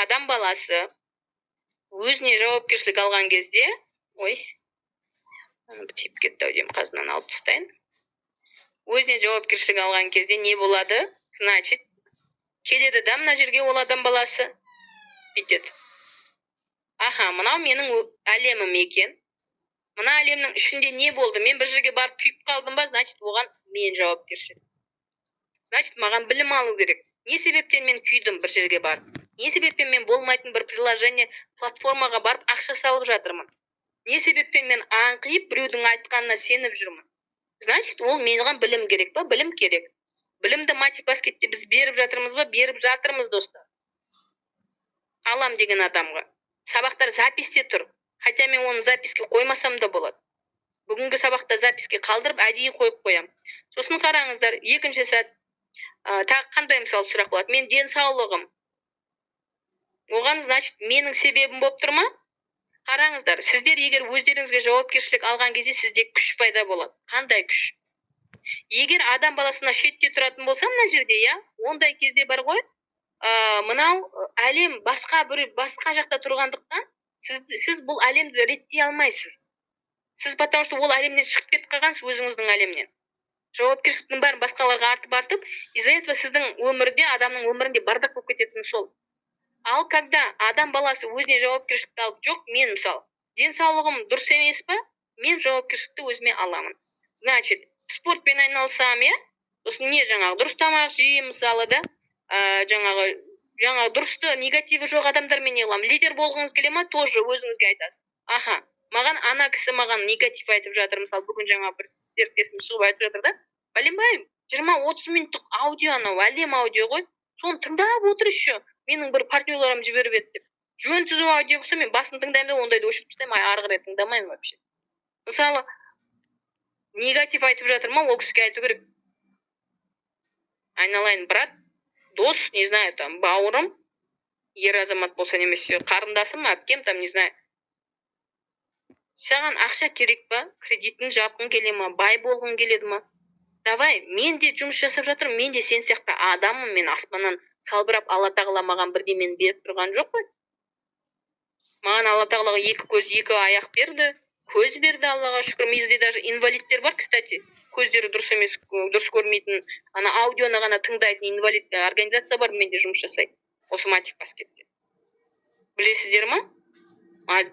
адам баласы өзіне жауапкершілік алған кезде, ой, тиіп кетті ау деймін, қазір алып тастайын. Өзіне жауапкершілік алған кезде не болады? Значит, келеді да мына жерге ол адам баласы бүйтеді. Аха, мынау менің әлемім екен. Мына әлемнің ішінде не болды? Мен бір жерге барып күйіп қалдым ба? Значит, оған мен жауапкершілік. Значит, маған білім алу керек. Не себептен мен күйдім бір жерге барып? Не себептен мен болмайтын бір приложение, платформаға барып ақша салып жатырмын? Не себептен мен аңқиып біреудің айтқанына сеніп жүрмін? Значит, ол менған білім керек па? Білім керек. Білімді Матик Баскетте біз беріп жатырмыз ба? Беріп жатырмыз, достар. Алам деген адамға. Сабақтар записте тұр. Хотя мен оны записке қоймасам да болады. Бүгінгі сабақта записке қалдырып, әдейі қойып қоям. Сосын қараңыздар, екінші сәт, тағы қандай мысалы сұрақ болады? Мен денсаулығым. Оған, значит, менің себебім болып тұр ма? Қараңыздар, сіздер егер өздеріңізге жауапкершілік алған кезде сізде күш пайда болады. Қандай күш? Егер адам баласына шетте тұратын болса, мына жерде, я, ондай кезде бар ғой, мынау әлем басқа жақта тұрғандықтан, сіз бұл әлемді реттей алмайсыз. Сіз потому что ол әлемнен шығып кетіп қалғансыз, өзіңіздің әлемнен. Жауапкершіліктің бәрін басқаларға артып, из-за этого сіздің өмірде, адамның өмірінде бардақ болып кететіні сол. Ал когда адам баласы өзіне жауапкершілікті алып, жоқ, мен мысалы, денсаулығым дұрыс емес па, мен жауапкершілікті өзіме аламын. Значит, спортпен айналысам, я, сосын не жаңағы дұрыс тамақ жеймін, мысалы да, жаңағы дұрысты негативі жоқ адамдармен не қыламын. Лидер болғыңыз келе ма, тоже өзіңізге айтасыз. Аха, маған ана кісі маған негатив айтып жатыр, мысалы бүгін жаңа бір серіктесім шығып айтып жатыр да, бәленбай 20-30 минуттық аудио, анау әлем аудио ғой, соны тыңдап отыр еще. Менің бір партнерларым жіберіп еді деп. Жөн түзу аудио болса, мен басын тыңдаймын да, ондайды өшіріп тастаймын, ары қарай тыңдамаймын вообще. Мысалы, негатив айтып жатыр ма, ол кісіге айту керек. Айналайын, брат, дос, не знаю, там, бауырым, ер азамат болса немесе қарындасым, әпкем, там, не знаю. Саған ақша керек па? Кредитін жапқың келе ма? Бай болғың келеді ма? Давай, мен де жұмыс жасап жатырмын, мен де сен сияқты адаммын, мен аспаннан салбырап Алла тағала маған бірдемені беріп тұрған жоқ қой. Маған Алла тағалаға 2 көз, 2 аяқ берді, көз берді, Аллаға шүкір. Бізде даже инвалидтер бар, кстати, көздері дұрыс емес, дұрыс көрмейтін, ана аудионы ғана тыңдайтын инвалид организация бар, менде жұмыс жасайды, осы Матик Баскетте. Білесіздер ма?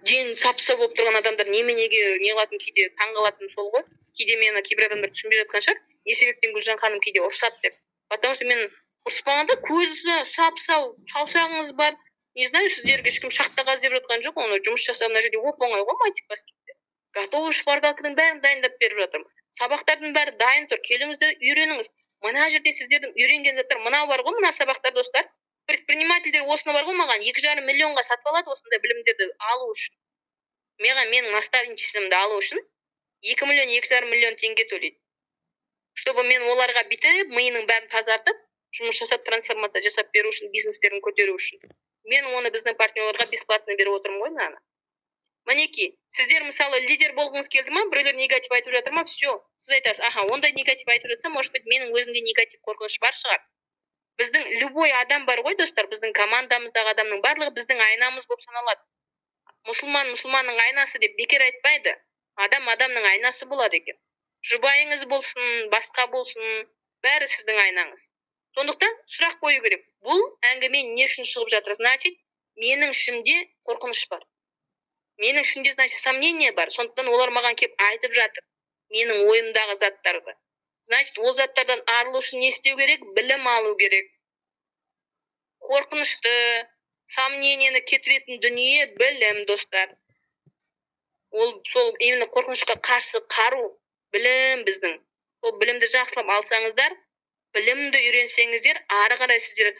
Ден сап-сау болып тұрған адамдар неменеге не қылатын, кейде таңғалатын сол ғой. Кейде мені кейбір адамдар түсінбей жатқан шығар. Не себептен Гүлжан ханым кейде ұрсады деп. Потому что мен ұрыспағанда көзі сап-сау, саусағыңыз бар. Не знаю, сіздерге ешкім шақтағаз деп жатқан жоқ, оны жұмыс жасап мына жерде оп-оңай ғой Матик Баскетте. Готовый шпаргалканың бәрін дайындап беріп жатырмын. Сабақтардың бәрі дайын тұр. Келіңіздер, үйреніңіз. Мына жерде сіздердің үйренген заттар мынау бар ғой, мына сабақтар, достар. Предпринимательдер осыны бар ғой, маған 2,5 миллионға сатып алады осындай білімдерді алу үшін. Менің наставничествомды алу үшін 2 миллион, 2,5 миллион теңге төлейді. Чтобы мен оларға бітіп, миының бәрін тазартып, жұмыс жасап, трансформация жасап беру үшін, бизнестерін көтеру үшін. Мен оны біздің партнерларға бесплатно беріп отырмын ғой, мынаны. Мінеки, сіздер мысалы лидер болғыңыз келді ма, біреулер негатив айтып жатыр ма, все. Сіз айтасыз, аха, ондай негатив айтып жатса, может быть, менің өзімде негатив қорқыныш бар шығар. Біздің любой адам бар ғой, достар, біздің командамыздағы адамның барлығы біздің айнамыз болып саналады. Мұсылманның айнасы деп бекер айтпайды. Адамның айнасы болады екен. Жұбайыңыз болсын, басқа болсын, бәрі сіздің айнаңыз. Сондықтан сұрақ қою керек. Бұл әңгіме не үшін шығып жатыр? Значит, менің ішімде қорқыныш бар. Менің ішімде, значит, сомнение бар. Сондықтан олар маған кеп айтып жатыр. Менің ойымдағы заттарды. Значит, ол заттардан арылу үшін не істеу керек? Білім алу керек. Қорқынышты, сомнениені кетіретін дүние білім, достар. Ол сол именно қорқынышқа қарсы қару, білім біздің. Сол білімді жақсылап алсаңыздар, білімді үйренсеңіздер, ары қарай сіздер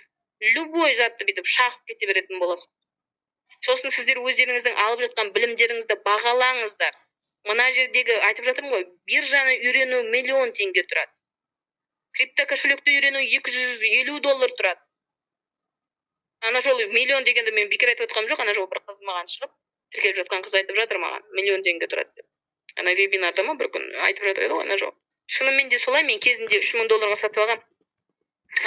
любой затты бүйтіп шағып кете беретін боласыз. Сосын сіздер өздеріңіздің алып жатқан білімдеріңізді бағалаңыздар. Мына жердегі айтып жатырмын ғой, биржаны үйрену $1 миллион тұрады. Крипто кошелекті үйрену $250 тұрады. Ана жолы $1 миллион дегенде мен бекер айтып отқаным жоқ, ана жолы бір қыз маған шығып, тіркеліп жатқан қыз айтып жатыр маған, $1 миллион тұрады деп. Ана вебинарда ма бір күн айтып жатыр еді ғой ана жол. Шынымен де солай, мен кезінде $3,000 сатып алғам.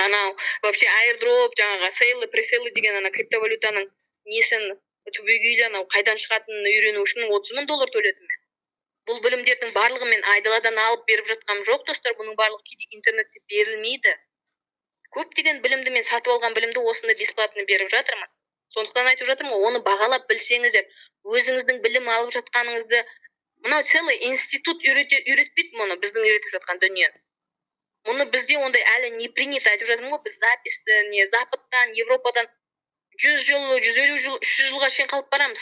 Анау вообще airdrop жаңағы сейлы преселы деген ана криптовалютаның несін түбегейлі анау қайдан шығатынын үйрену үшін $30,000 төледім мен. Бұл білімдердің барлығын мен айдаладан алып беріп жатқам жоқ, достар. Бұның барлығы кейде интернетте берілмейді. Көптеген білімді мен сатып алған білімді осында бесплатно беріп жатырмын. Сондықтан айтып жатырмын, оны бағалап білсеңіздер, өзіңіздің білім алып жатқаныңызды, мынау целый институт үйретпейді мұны, біздің үйретіп жатқан дүниені. Мұны бізде ондай әлі не принято, айтып жатырмын ғой, біз записьті, Западтан, Европадан 100 жыл, 150 жыл, 300 жылға шейін қалып барамыз.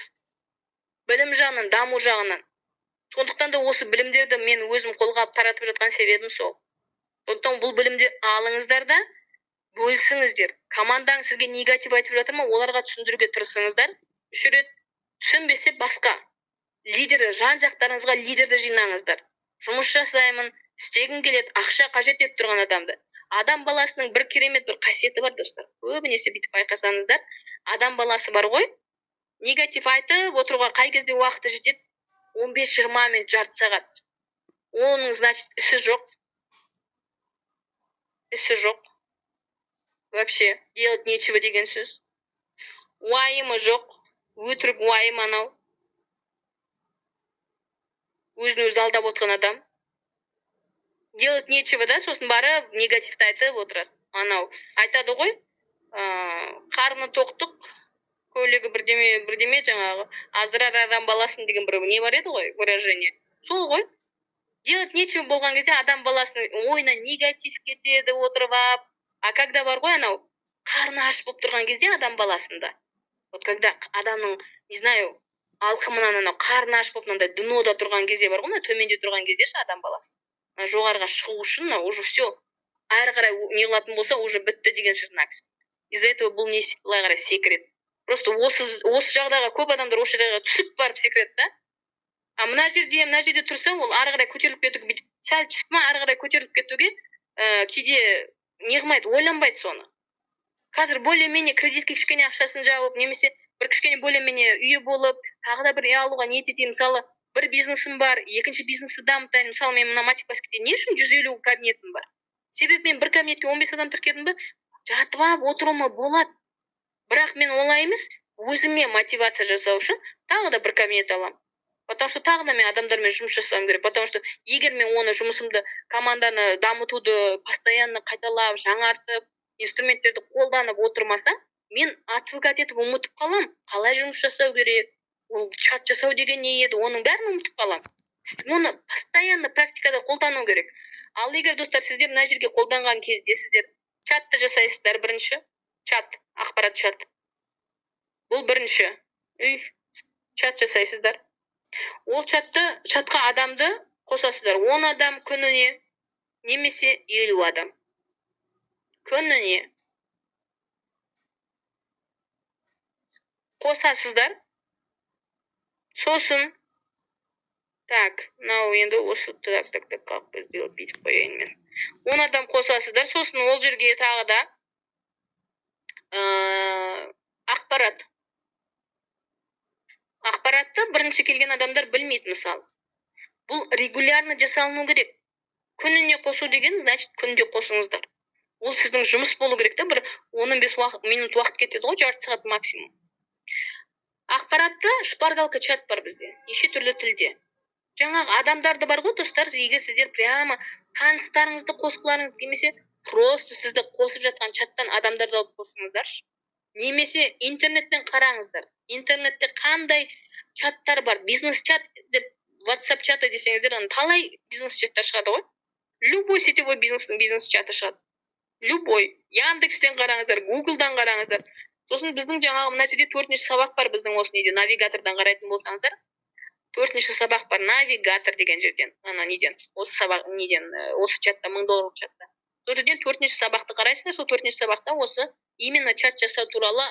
Білім жағынан, даму жағынан. Сондықтан да осы білімдерді мен өзім қолға алып таратып жатқан себебім сол. Сондықтан бұл білімді алыңыздар да бөлісіңіздер. Командаң сізге негатив айтып жатыр ма, оларға түсіндіруге тырысыңыздар. Үш рет түсінбесе басқа. Лидері, жан жақтарыңызға лидерді жинаңыздар. Жұмыс жасаймын, істегім келеді, ақша қажет етіп тұрған адамды. Адам баласының бір керемет бір қасиеті бар, достар. Көбінесе бүйтіп байқасаңыздар, адам баласы бар ғой, негатив айтып отыруға қай кезде уақыты жетеді? 15-20 минут, жарты сағат. Оның, значит, ісі жоқ. Ісі жоқ. Вообще, делать нечего деген сөз. Уайымы жоқ. Өтірік уайым анау. Өзін өзі алдап отырған адам. Делать нечего, да, сосын барып негативті айтып отырады. Анау айтады ғой, қарны тоқтық, көйлегі бірдеме жаңағы аздырар адам баласын деген бір не бар еді ғой, выражение. Сол ғой. Делать нечего болған кезде адам баласының ойына негатив кетеді отырып ап. А когда бар ғой анау қарны аш болып тұрған кезде адам баласында. Вот когда адамның, не знаю, алқымынан анау қарны аш болып мынандай днода тұрған кезде бар ғой, төменде тұрған кезде адам баласы. Жоғарыға шығу үшін уже все. Әрі қарай не қылатын болса, уже бітті деген сөз мына кісі. Из-за этого бұл не істейді, былай қарай секрет. Просто осы жағдайға көп адамдар осы жағдайға түсіп барып секрет, да? А мына жерде тұрса, ол ары қарай көтеріліп кетуге бүйтіп, сәл түсіп ма, ары қарай көтеріліп кетуге, кейде не қылмайды, ойланбайды соны. Қазір более-менее кредитке кішкене ақшасын жауып, немесе бір кішкене более-менее үйі болып, тағы да бір үй алуға ниет етейін, мысалы, бір бизнесім бар, екінші бизнесті дамытайын. Мысалы, мен мына математикте не үшін 150 кабинетім бар? Себебі мен бір кабинетке 15 адам тіркедім бе, жатып алып отыруыма болады. Бірақ мен олай емес, өзіме мотивация жасау үшін тағы да бір кабинет аламын. Потому что тағы да мен адамдармен жұмыс жасауым керек. Потому что егер мен оны жұмысымды, команданы дамытуды постоянно қайталап, жаңартып, инструменттерді қолданып отырмасам, мен отвыкать етіп ұмытып қалам. Қалай жұмыс жасау керек? Ол чат жасау деген не еді? Оның бәрін ұмытып қалам. Оны постоянно практикада қолдану керек. Ал егер достар, сіздер мына жерге қолданған кезде сіздер чатты жасайсыздар бірінші. Чат, ақпарат чат. Бұл бірінші. Чат жасайсыздар. Ол чатқа адамды қосасыздар. 10 адам күніне, немесе 50 адам күніне қосасыздар. Сосын, так, мынау енді осы, так, как бы сделать, бүйтіп қояйын мен. 10 адам қосасыздар. Сосын ол жерге тағы да ақпарат. Ақпаратты бірінші келген адамдар білмейді, мысалы. Бұл регулярно жасалыну керек. Күніне қосу деген, значит, күнде қосыңыздар. Ол сіздің жұмыс болу керек та, бір 15 минут уақыт кетеді ғой, жарты сағат максимум. Ақпаратты шпаргалка чат бар бізде, неше түрлі тілде. Жаңағы адамдарды бар ғой, достар, егер сіздер прямо таныстарыңызды қосқыларыңыз келмесе, просто сізді қосып жатқан чаттан адамдарды алып қосыңыздаршы. Немесе интернеттен қараңыздар. Интернетте қандай чаттар бар? Бизнес чат деп, WhatsApp чаты десеңіздер, талай бизнес чаттар шығады ғой. Любой сетевой бизнестің бизнес чаты шығады. Любой. Яндекстен қараңыздар, Google'дан қараңыздар. Сосын біздің жаңағы мына жерде 4-ші сабақ бар, біздің осы неде, навигатордан қарайтын болсаңыздар. 4-ші сабақ бар, навигатор деген жерден. Ана неден, осы сабақ неден, осы чатта, $1000 чатта. Сол жерден 4-ші сабақты қарайсыздар, сол 4-ші сабақта осы именно чат жасау туралы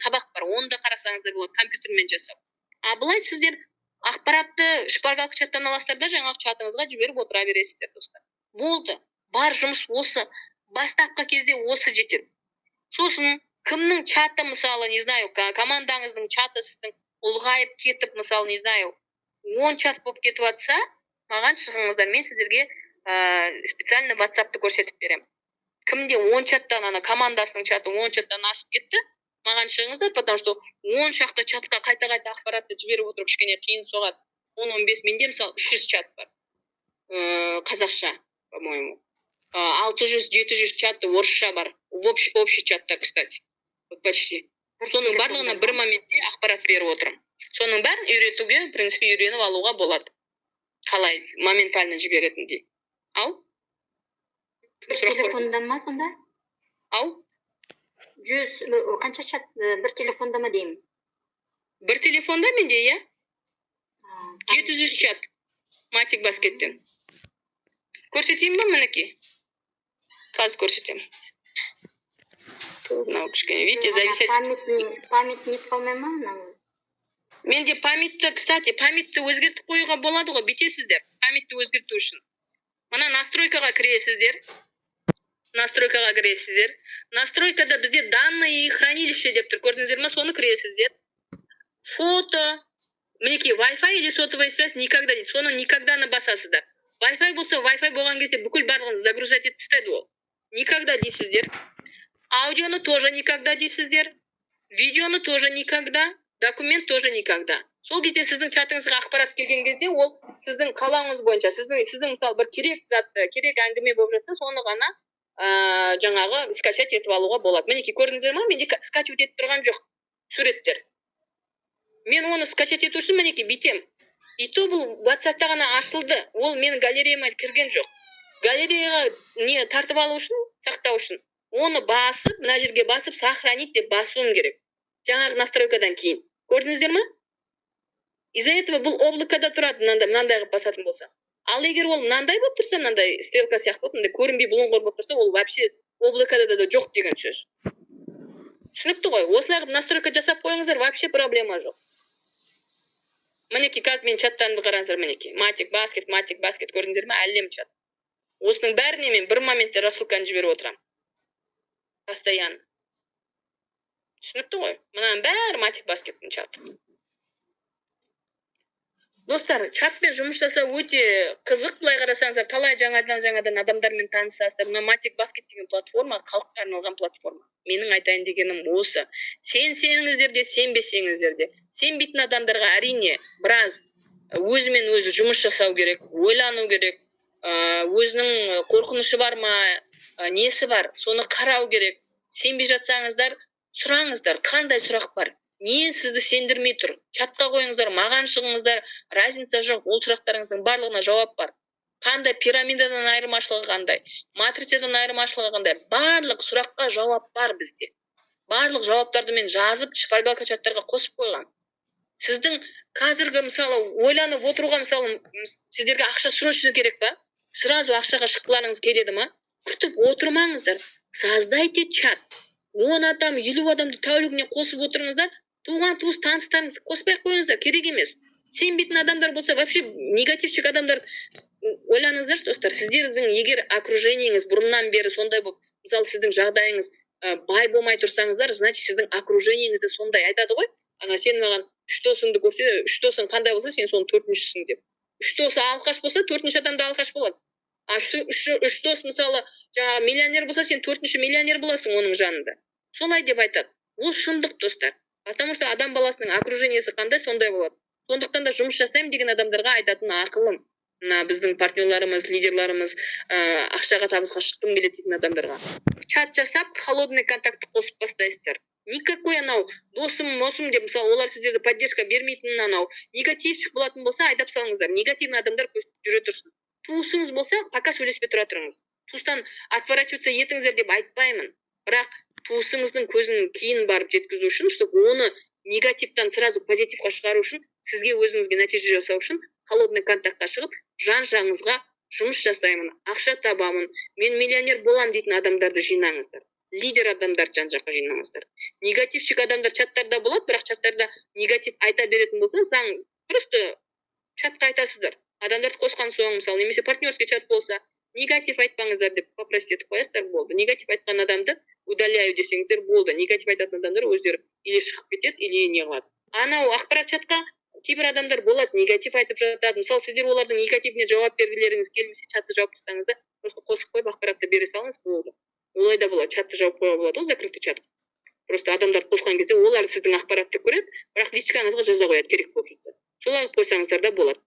сабақ бар. Оны да қарасаңыздар болады, компьютермен жасау. А былай сіздер ақпаратты шпаргалка чаттан аласыздар да, жаңағы чатыңызға жіберіп отыра бересіздер, достар. Болды. Бар жұмыс осы. Бастапқы кезде осы жетеді. Сосын кімнің чаты, мысалы, не знаю, командаңыздың чаты сіздің ұлғайып кетіп, мысалы, не знаю, 10 чат болып кетіп атса, маған шығыңыздар, мен сіздерге специально WhatsApp'ты көрсетіп берем. кімде 10 чаттан ана командасының чаты 10 чаттан асып кетті, маған шығыңыздар, потому что 10 шақты чатқа қайта-қайта ақпаратты жіберіп отырып кішкене қиын соғады. 10-15 менде мысалы 300 чат бар. Қазақша, по-моему. 600-700 чаты орысша бар. Общий чаттар, кстати. Вот почти. Соның барлығына бір моментте ақпарат беріп отырмын. Соның бәрін үйретуге, в принципе, үйреніп алуға болады. Қалай моментально жіберетіндей. Ау? Телефонда ма сонда? Ау? 100 қанша чат бір телефонда ма деймін? Бір телефонда менде, иә? 700 чат. Матик баскеттен. Көрсетейін ба мінекей? Қазір көрсетемін. Мынау кішкене, видите, зависеть. Память не қалмай ма? Менде памятті, кстати, памятті өзгертіп қоюға болады ғой, бүйтесіздер. Памятті өзгерту үшін. Мына настройкаға кіресіздер. Настройкада бізде данные и хранилище деп тұр. Көрдіңіздер ма? Соны кіресіздер. Фото. Мінекей, Wi-Fi или сотовая связь никогда дейді. Соны никогданы басасыздар. Wi-Fi болса, Wi-Fi болған кезде бүкіл барлығын загружать етіп тастайды ол. Никогда дейсіздер. Аудионы тоже никогда дейсіздер. Видеоны тоже никогда. Документ тоже никогда. Сол кезде сіздің чатыңызға ақпарат келген кезде ол сіздің қалауыңыз бойынша, сіздің мысалы бір керек затты, керек әңгіме болып жатса, соны ғана жаңағы скачать етіп алуға болады. Мінекей, көрдіңіздер ма? Менде скачивать етіп тұрған жоқ суреттер. Мен оны скачать ету үшін мінекей бүйтем. И то бұл WhatsApp-та ғана ашылды. Ол менің галереяма кірген жоқ. Галереяға не тартып алу үшін, сақтау үшін. Оны басып, мына жерге басып, сохранить деп басуым керек. Жаңағы настройкадан кейін. Көрдіңіздер ма? Из-за этого бұл облакада тұрады, мынандай қылып басатын болса. Ал егер ол мынандай болып тұрса, мынандай стрелка сияқты болып, мындай көрінбей бұлыңғыр болып тұрса, ол вообще облакада да жоқ деген сөз. Түсінікті ғой? Осылай қылып настройка жасап қойыңыздар, вообще проблема жоқ. Мінекей, қазір мен чаттарымды қараңыздар, мінекей. Матик баскет, көрдіңіздер ма? Әлем чат. Осының бәріне мен бір моментте рассылканы жіберіп отырамын. Постоянно. Түсінікті ғой? Мұнаның бәрі матик баскеттің чаты. Достар, чатпен жұмыс жасау өте қызық, былай қарасаңыздар, талай жаңадан адамдармен танысасыздар. Мына матик баскет деген платформа халыққа арналған платформа. Менің айтайын дегенім осы. Сенсеңіздер де, сенбесеңіздер де. Сенбейтін адамдарға әрине біраз өзімен өзі жұмыс жасау керек, ойлану керек. Өзінің қорқынышы бар ма, несі бар, соны қарау керек. Сенбей жатсаңыздар, сұраңыздар, қандай сұрақ бар? Не сізді сендірмей тұр? Чатқа қойыңыздар, маған шығыңыздар, разница жоқ, ол сұрақтарыңыздың барлығына жауап бар. Қандай пирамидадан айырмашылығы қандай, матрицадан айырмашылығы қандай, барлық сұраққа жауап бар бізде. Барлық жауаптарды мен жазып, шпаргалка чаттарға қосып қойған. Сіздің қазіргі мысалы ойланып отыруға мысалы сіздерге ақша срочно керек па? Сразу ақшаға шыққыларыңыз келеді ма? Күтіп отырмаңыздар. Создайте чат. 10 адам, 50 адамды тәулігіне қосып отырыңыздар. Туған туыс таныстарыңызды қоспай қойыңыздар, керек емес. Сенбейтін адамдар болса, вообще негативчик адамдар ойланыңыздар, достар. Сіздердің егер окружениеңіз бұрыннан бері сондай болып, мысалы сіздің жағдайыңыз бай болмай тұрсаңыздар, значит сіздің окружениеңізде сондай айтады ғой. Ана сен маған 3 досыңды көрсе, 3 досың қандай болса, сен соның 4-шісің деп. 3 досы алқаш болса, 4-ші адам да алқаш болады. А 3 дос мысалы жаңағы миллионер болса, сен 4-ші миллионер боласың оның жанында. Солай деп айтады. Ол шындық, достар. Потому что адам баласының окружениесі қандай, сондай болады. Сондықтан да жұмыс жасаймын деген адамдарға айтатын ақылым. Біздің партнерларымыз, лидерларымыз ақшаға табысқа шыққым келеді дейтін адамдарға. Чат жасап, холодный контактты қосып бастайсыздар. Никакой анау досым деп, мысалы, олар сіздерді поддержка бермейтін анау негатившік болатын болса, айдап салыңыздар. Негативный адамдар жүре тұрсын. Туысыңыз болса, пока сөйлеспей тұра тұрыңыз. Туыстан отворачиваться етіңіздер деп айтпаймын. Бірақ туысыңыздың көзін кейін барып жеткізу үшін, чтобы оны негативтан сразу позитивқа шығару үшін, сізге өзіңізге нәтиже жасау үшін холодный контактқа шығып, жан-жағыңызға жұмыс жасаймын, ақша табамын, мен миллионер болам дейтін адамдарды жинаңыздар. Лидер адамдар жан-жаққа жинаңыздар. Негативчик адамдар чаттарда болады, бірақ чаттарда негатив айта беретін болса, заң просто чатқа айтасыздар. Адамдарды қосқан соң, мысалы, немесе партнерский чат болса, негатив айтпаңыздар деп попросить етіп қоясыздар, болды. Негатив айтқан адамды удаляю десеңіздер, болды. Негатив айтатын адамдар өздері или шығып кетеді, или не қылады. Анау ақпарат чатқа кейбір адамдар болады, негатив айтып жатады. Мысалы, сіздер олардың негативіне жауап бергілеріңіз келмесе, чатты жауып тастаңыз да, просто қосып қойып ақпаратты бере салыңыз, болды. олай да болады, чатты жауып қоюға болады ғой, закрытый чат. Просто адамдарды қосқан кезде олар сіздің ақпаратты көреді, бірақ личкаңызға жаза қояды керек болып жатса. Солай қойсаңыздар да болады.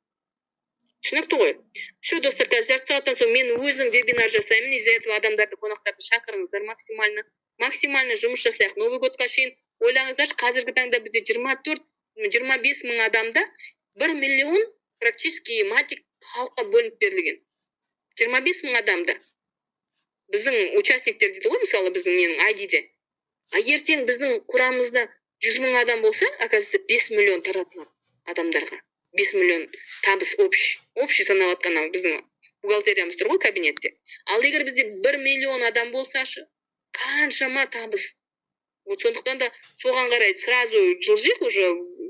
Түсінікті ғой. Все, достар, қазір жарты сағаттан соң мен өзім вебинар жасаймын. Из-за этого адамдарды, қонақтарды шақырыңыздар максимально жұмыс жасайық. Новый годқа шейін ойлаңыздаршы, қазіргі таңда бізде 24-25 мың адамда 1 миллион практически матик халыққа бөлініп берілген. 25 мың адамда. Біздің участниктер дейді ғой, мысалы біздің ненің ID-де. А ертең біздің құрамызда 100 мың адам болса, оказывается 5 миллион таратылады адамдарға. 5 миллион табыс общий санап жатқан біздің бухгалтериямыз тұр ғой кабинетте. Ал егер бізде 1 миллион адам болсашы, қаншама табыс. Вот сондықтан да соған қарай сразу жылжиық уже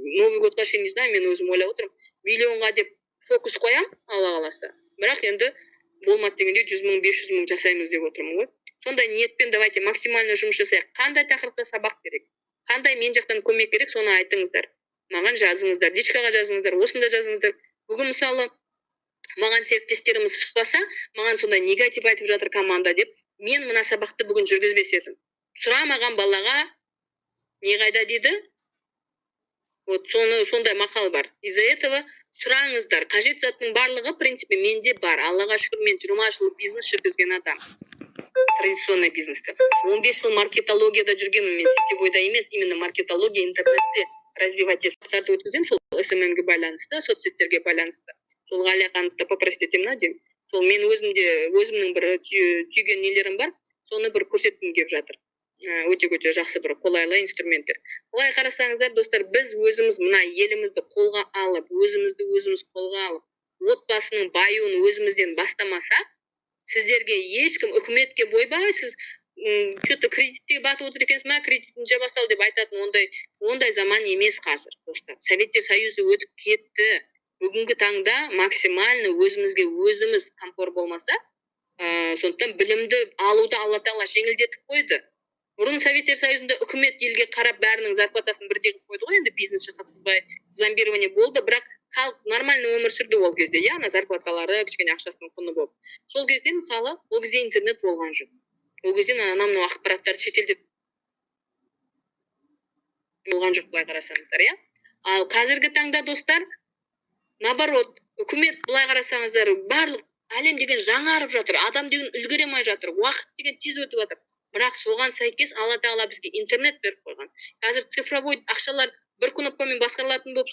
Новый годқа шейін, не знаю, мен өзім ойлап отырмын, миллионға деп фокус қоям, Алла қаласа. Бірақ енді болмады дегенде 100 мың, 500 мың жасаймыз деп отырмын ғой. Сондай ниетпен давайте максимально жұмыс жасайық. Қандай тақырыпта сабақ керек? Қандай мен жақтан көмек керек, соны айтыңыздар. Маған жазыңыздар, дичкаға жазыңыздар, осында жазыңыздар. Бүгін мысалы маған серіктестеріміз шықпаса, маған сондай негатив айтып жатыр команда деп, мен мына сабақты бүгін жүргізбес едім. Сұрамаған балаға не қайда дейді? Вот сондай мақал бар. Из-за этого сұраңыздар. Қажет заттың барлығы, в принципе, менде бар. Аллаға шүкір, мен 20 жыл бизнес жүргізген адам. Традиционный бизнесте. 15 жыл маркетологияда жүргенмін, мен сетевойда емес, именно маркетология, интернетте развивать етіп өткізем, сол SMM-ге байланысты, соцсеттерге байланысты. Сол Ғалияқановты попросить етемін, деймін. Сол мен өзімнің бір түйген нелерім бар, соны бір көрсеткім келіп жатыр. Өте жақсы бір қолайлы инструменттер. Олай қарасаңыздар, достар, біз өзіміз мына елімізді қолға алып, өзіміз қолға алып, отбасының баюын өзімізден бастамаса, сіздерге ешкім үкіметке бойбай, сіз что-то кредитте батып отыр екенсіз ма, кредитін жаба сал деп айтатын ондай заман емес қазір, достар. Советтер Союзы өтіп кетті. Бүгінгі таңда максимально өзіміз қамқор болмаса, сондықтан білімді алуды Алла Тағала жеңілдетіп қойды. Бұрын Советтер Союзында үкімет елге қарап бәрінің зарплатасын бірдей қылып қойды ғой, енді бизнес жасатқызбай, зомбирование болды, бірақ халық нормально өмір сүрді ол кезде, ана зарплаталары, кішкене ақшасының құны болып. Сол кезде мысалы, ол кезде интернет болған жоқ. Ол кезде мынау ақпараттар шетелде болған жоқ, былай қарасаңыздар, иә? Ал қазіргі таңда, достар, наоборот, үкімет былай қарасаңыздар, барлық әлем деген жаңарып жатыр, адам деген үлгеремай жатыр, уақыт деген тез өтіп жатыр. Бірақ соған сәйкес Алла Тағала бізге интернет беріп қойған. Қазір цифровой ақшалар бір кнопкамен басқарылатын болып,